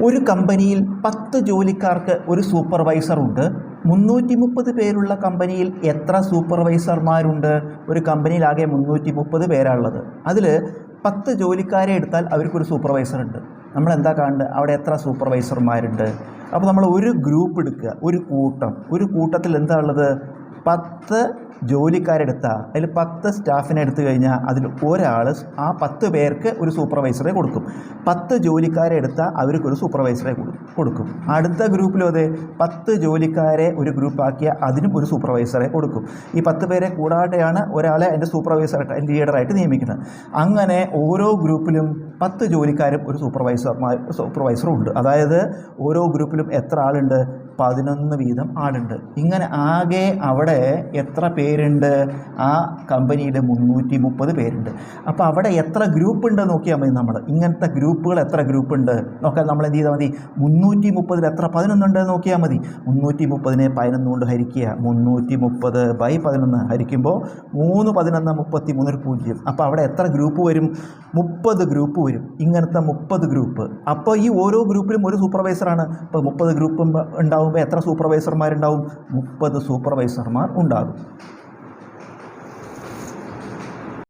ഒരു കമ്പനിയിൽ 10 ജോലിക്കാർക്ക് ഒരു സൂപ്പർവൈസറുണ്ട്. 330 പേരുള്ള കമ്പനിയിൽ എത്ര സൂപ്പർവൈസർമാരുണ്ട്? ഒരു കമ്പനിയിലാകെ 330 പേരാണുള്ളത്. അതിൽ 10 ജോലിക്കാരെ എടുത്താൽ അവർക്കൊരു സൂപ്പർവൈസറുണ്ട്. നമ്മളെന്താ കാണേണ്ടത്? അവിടെ എത്ര സൂപ്പർവൈസർമാരുണ്ട്? അപ്പോൾ നമ്മൾ ഒരു ഗ്രൂപ്പ് എടുക്കുക, ഒരു കൂട്ടത്തിൽ എന്താ ഉള്ളത്? 10 ജോലിക്കാരെടുത്താൽ അതിൽ 10 സ്റ്റാഫിനെ എടുത്തു കഴിഞ്ഞാൽ അതിൽ ഒരാൾ ആ 10 പേർക്ക് ഒരു സൂപ്പർവൈസറെ കൊടുക്കും. 10 ജോലിക്കാരെ എടുത്താൽ അവർക്കൊരു സൂപ്പർവൈസറെ കൊടുക്കും. അടുത്ത ഗ്രൂപ്പിലും അതെ, 10 ജോലിക്കാരെ ഒരു ഗ്രൂപ്പാക്കിയാൽ അതിനും ഒരു സൂപ്പർവൈസറെ കൊടുക്കും. ഈ 10 പേരെ കൂടാതെയാണ് ഒരാളെ അതിൻ്റെ സൂപ്പർവൈസറായിട്ട്, അതിൻ്റെ ലീഡറായിട്ട് നിയമിക്കുന്നത്. അങ്ങനെ ഓരോ ഗ്രൂപ്പിലും 10 ജോലിക്കാരും ഒരു സൂപ്പർവൈസറും ഉണ്ട്. അതായത് ഓരോ ഗ്രൂപ്പിലും എത്ര ആളുണ്ട്? 11 വീതം ആളുണ്ട്. ഇങ്ങനെ ആകെ അവിടെ എത്ര പേരുണ്ട്? ആ കമ്പനിയിൽ 330 പേരുണ്ട്. അപ്പോൾ അവിടെ എത്ര ഗ്രൂപ്പ് ഉണ്ട് നോക്കിയാൽ മതി. നമ്മൾ ഇങ്ങനത്തെ ഗ്രൂപ്പുകൾ എത്ര ഗ്രൂപ്പ് ഉണ്ട് നോക്കാൻ നമ്മൾ എന്ത് ചെയ്താൽ മതി? 330 എത്ര 11 ഉണ്ട് നോക്കിയാൽ മതി. 330നെ 11 കൊണ്ട് ഹരിക്കുക. 330/11 ഹരിക്കുമ്പോൾ 3 11 33 0. അപ്പോൾ അവിടെ എത്ര ഗ്രൂപ്പ് വരും? 30 ഗ്രൂപ്പ് വരും. ഇങ്ങനത്തെ 30 ഗ്രൂപ്പ്. അപ്പോൾ ഈ ഓരോ ഗ്രൂപ്പിലും ഒരു സൂപ്പർവൈസറാണ്. ഇപ്പോൾ 30 ഗ്രൂപ്പ് ഉണ്ടാകുമ്പോൾ എത്ര സൂപ്പർവൈസർമാരുണ്ടാവും? 30 സൂപ്പർവൈസർമാർ ഉണ്ടാകും.